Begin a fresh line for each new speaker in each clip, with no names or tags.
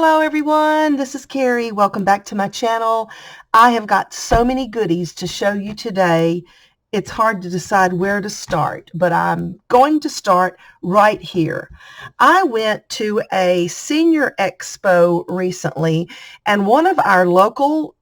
Hello everyone, this is Carrie. Welcome back to my channel. I have got so many goodies to show you today. It's hard to decide where to start, but I'm going to start right here. I went to a senior expo recently, and one of our local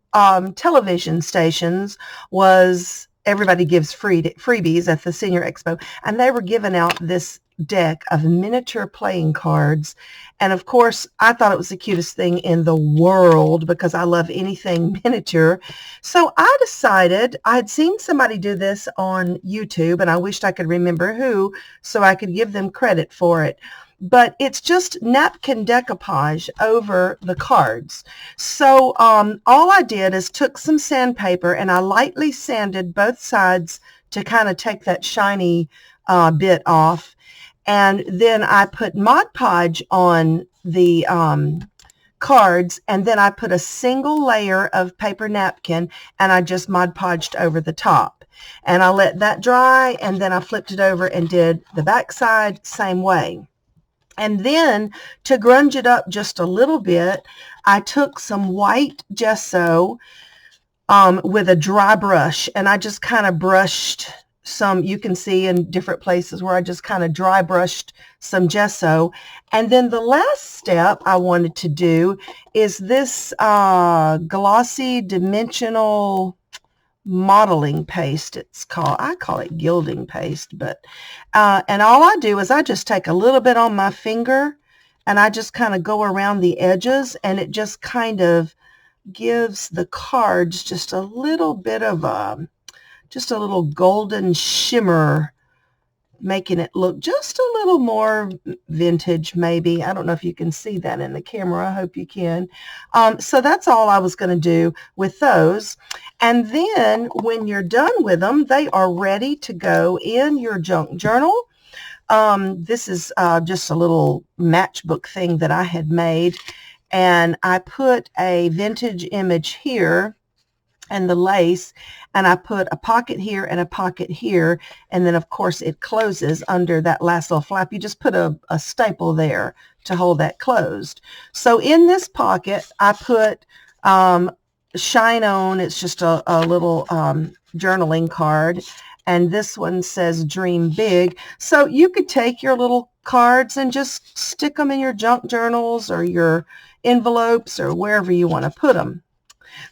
television stations was everybody gives freebies at the senior expo, and they were giving out this deck of miniature playing cards. And of course, I thought it was the cutest thing in the world because I love anything miniature. So I decided, I had seen somebody do this on YouTube, and I wished I could remember who so I could give them credit for it. But it's just napkin decoupage over the cards. So all I did is took some sandpaper and I lightly sanded both sides to kind of take that shiny bit off. And then I put Mod Podge on the cards, and then I put a single layer of paper napkin and I just Mod Podged over the top. And I let that dry, and then I flipped it over and did the back side same way. And then to grunge it up just a little bit, I took some white gesso with a dry brush, and I just kind of brushed some, you can see in different places where I just kind of dry brushed some gesso. And then the last step I wanted to do is this glossy dimensional modeling paste. It's called, I call it gilding paste, but and all I do is I just take a little bit on my finger and I just kind of go around the edges, and it just kind of gives the cards just a little bit of just a little golden shimmer, making it look just a little more vintage maybe. I don't know if you can see that in the camera. I hope you can. So that's all I was going to do with those. And then when you're done with them, they are ready to go in your junk journal. This is just a little matchbook thing that I had made. And I put a vintage image here and the lace, and I put a pocket here and a pocket here, and then of course it closes under that last little flap. You just put a staple there to hold that closed. So in this pocket I put Shine On. It's just a little journaling card, and this one says Dream Big. So you could take your little cards and just stick them in your junk journals or your envelopes or wherever you want to put them.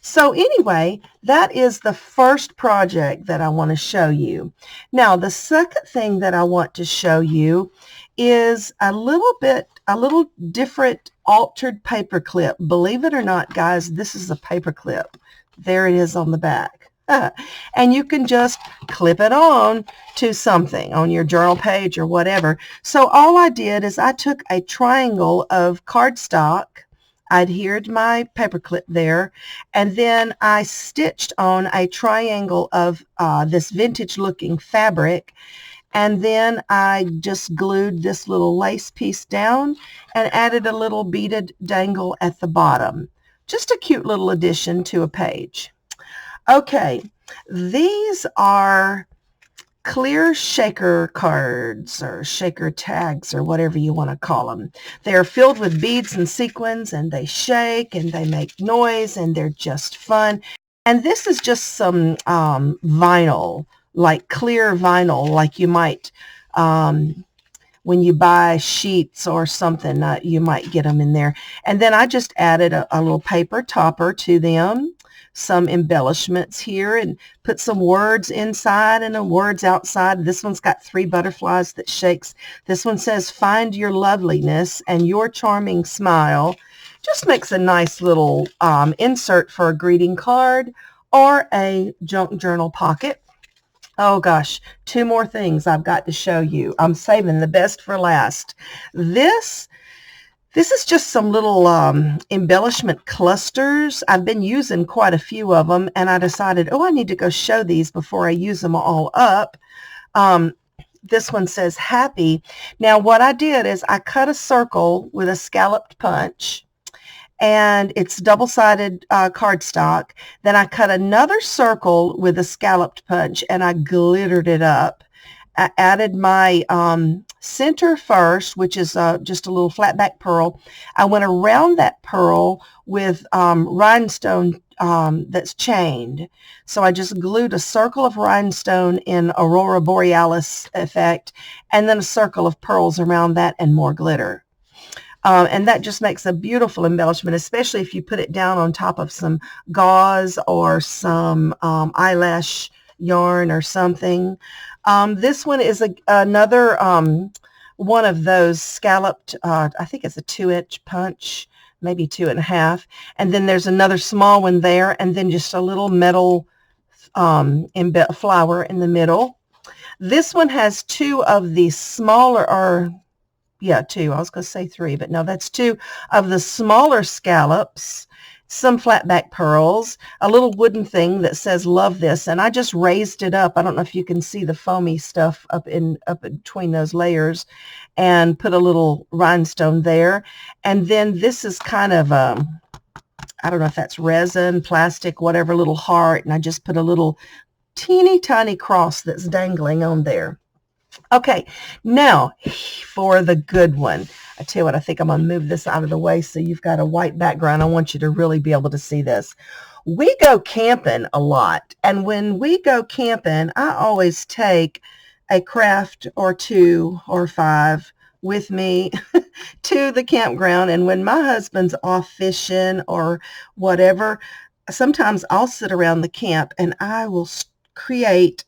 So anyway, that is the first project that I want to show you. Now, the second thing that I want to show you is a little different altered paper clip. Believe it or not, guys, this is a paper clip. There it is on the back. And you can just clip it on to something on your journal page or whatever. So all I did is I took a triangle of cardstock, I adhered my paper clip there, and then I stitched on a triangle of this vintage looking fabric, and then I just glued this little lace piece down and added a little beaded dangle at the bottom. Just a cute little addition to a page. Okay, these are clear shaker cards or shaker tags or whatever you want to call them. They're filled with beads and sequins, and they shake and they make noise, and they're just fun. And this is just some vinyl, like clear vinyl, like you might when you buy sheets or something, you might get them in there. And then I just added a little paper topper to them, some embellishments here, and put some words inside and words outside. This one's got 3 butterflies that shakes. This one says, "Find your loveliness and your charming smile." Just makes a nice little insert for a greeting card or a junk journal pocket. Oh gosh, 2 more things I've got to show you. I'm saving the best for last. This is just some little embellishment clusters. I've been using quite a few of them, and I decided, oh, I need to go show these before I use them all up. This one says happy. Now what I did is I cut a circle with a scalloped punch, and it's double-sided cardstock. Then I cut another circle with a scalloped punch, and I glittered it up. I added my center first, which is just a little flat back pearl. I went around that pearl with rhinestone that's chained. So I just glued a circle of rhinestone in Aurora Borealis effect, and then a circle of pearls around that and more glitter. And that just makes a beautiful embellishment, especially if you put it down on top of some gauze or some eyelash yarn or something. This one is another one of those scalloped, I think it's a 2-inch punch, maybe 2.5. And then there's another small one there, and then just a little metal flower in the middle. This one has 2 of the smaller, or yeah, 2. I was going to say 3, but no, that's 2 of the smaller scallops, some flat back pearls, a little wooden thing that says "Love This," and I just raised it up. I don't know if you can see the foamy stuff up between those layers, and put a little rhinestone there. And then this is kind of I don't know if that's resin, plastic, whatever, little heart, and I just put a little teeny tiny cross that's dangling on there. Okay, now for the good one. I tell you what, I think I'm going to move this out of the way so you've got a white background. I want you to really be able to see this. We go camping a lot, and when we go camping, I always take a craft or 2 or 5 with me to the campground. And when my husband's off fishing or whatever, sometimes I'll sit around the camp and I will create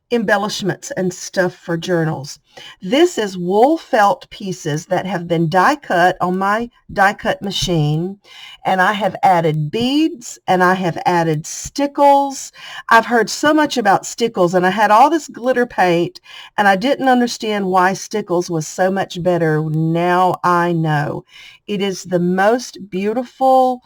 embellishments and stuff for journals. This is wool felt pieces that have been die cut on my die cut machine, and I have added beads and I have added stickles. I've heard so much about stickles, and I had all this glitter paint and I didn't understand why stickles was so much better. Now I know. It is the most beautiful,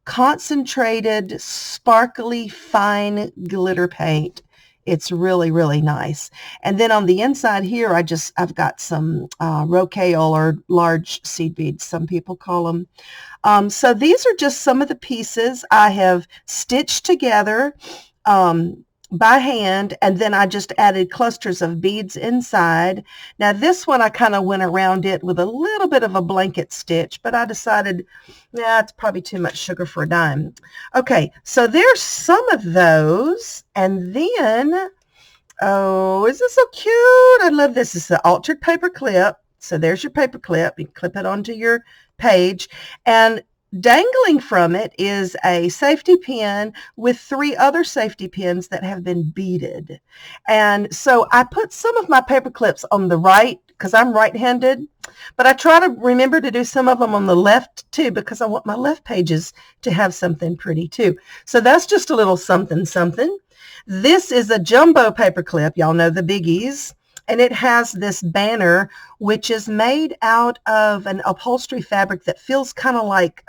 concentrated, sparkly, fine glitter paint. It's really, really nice. And then on the inside here, I've got some rocaille, or large seed beads, some people call them. So these are just some of the pieces I have stitched together by hand, and then I just added clusters of beads inside. Now this one, I kind of went around it with a little bit of a blanket stitch, but I decided, yeah, it's probably too much sugar for a dime. Okay, so there's some of those, and then, oh, is this so cute? I love this. It's the altered paper clip. So there's your paper clip. You clip it onto your page, and dangling from it is a safety pin with 3 other safety pins that have been beaded. And so I put some of my paper clips on the right because I'm right-handed, but I try to remember to do some of them on the left too, because I want my left pages to have something pretty too. So that's just a little something something. This is a jumbo paper clip. Y'all know the biggies. And it has this banner, which is made out of an upholstery fabric that feels kind of like,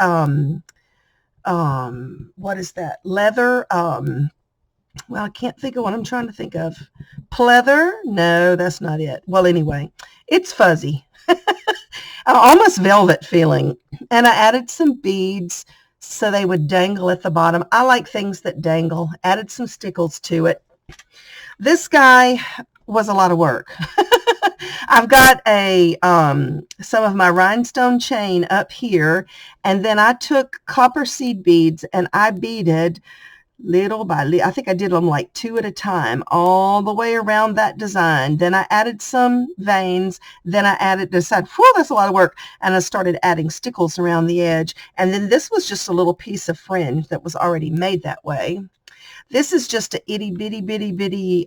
what is that? Leather. Well, I can't think of what I'm trying to think of. Pleather? No, that's not it. Well, anyway, it's fuzzy. Almost velvet feeling. And I added some beads so they would dangle at the bottom. I like things that dangle. Added some stickles to it. This guy was a lot of work. I've got some of my rhinestone chain up here, and then I took copper seed beads and I beaded little by little. I think I did them like 2 at a time all the way around that design. Then I added some veins. Then I decided, whew, that's a lot of work. And I started adding stickles around the edge. And then this was just a little piece of fringe that was already made that way. This is just a itty bitty bitty bitty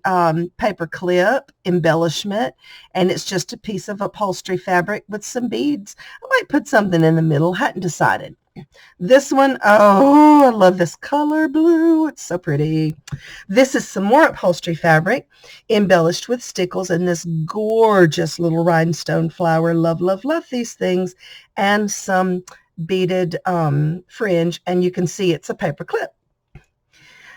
paper clip embellishment, and it's just a piece of upholstery fabric with some beads. I might put something in the middle, hadn't decided. This one, oh, I love this color blue. It's so pretty. This is some more upholstery fabric embellished with stickles and this gorgeous little rhinestone flower. Love, love, love these things. And some beaded fringe, and you can see it's a paper clip.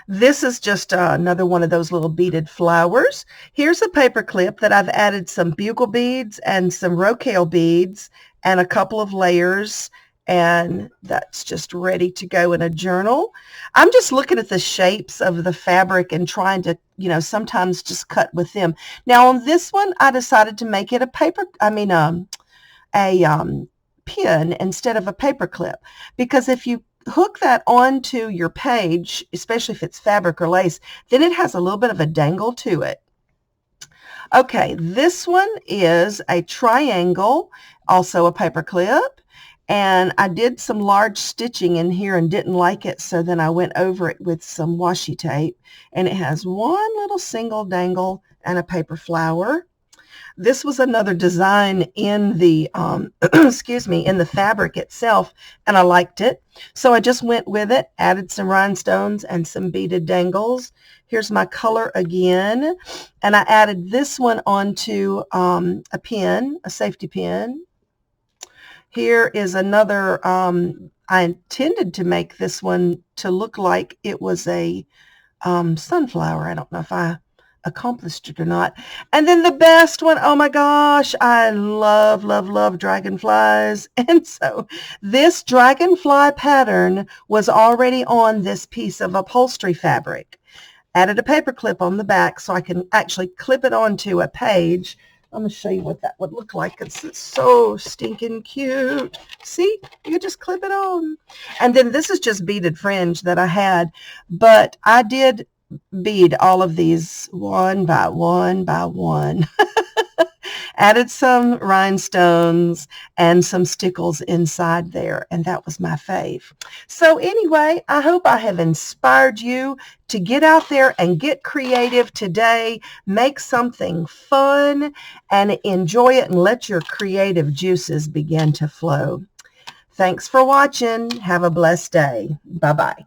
This is just another one of those little beaded flowers. Here's a paper clip that I've added some bugle beads and some rocaille beads and a couple of layers and that's just ready to go in a journal. I'm just looking at the shapes of the fabric and trying to, sometimes just cut with them. Now on this one, I decided to make it a pin instead of a paper clip, because if you hook that onto your page, especially if it's fabric or lace, then it has a little bit of a dangle to it. Okay, this one is a triangle, also a paper clip, and I did some large stitching in here and didn't like it, so then I went over it with some washi tape, and it has one little single dangle and a paper flower. This was another design in the, excuse me, in the fabric itself, and I liked it. So I just went with it, added some rhinestones and some beaded dangles. Here's my color again, and I added this one onto a pin, a safety pin. Here is another, I intended to make this one to look like it was a sunflower. I don't know if I accomplished it or not. And then the best one, oh my gosh, I love, love, love dragonflies. And so this dragonfly pattern was already on this piece of upholstery fabric. Added a paper clip on the back so I can actually clip it onto a page. I'm going to show you what that would look like. It's so stinking cute. See, you can just clip it on. And then this is just beaded fringe that I had, but I did bead all of these one by one by one. Added some rhinestones and some stickles inside there, and that was my fave. So anyway, I hope I have inspired you to get out there and get creative today. Make something fun and enjoy it, and let your creative juices begin to flow. Thanks for watching. Have a blessed day. Bye-bye.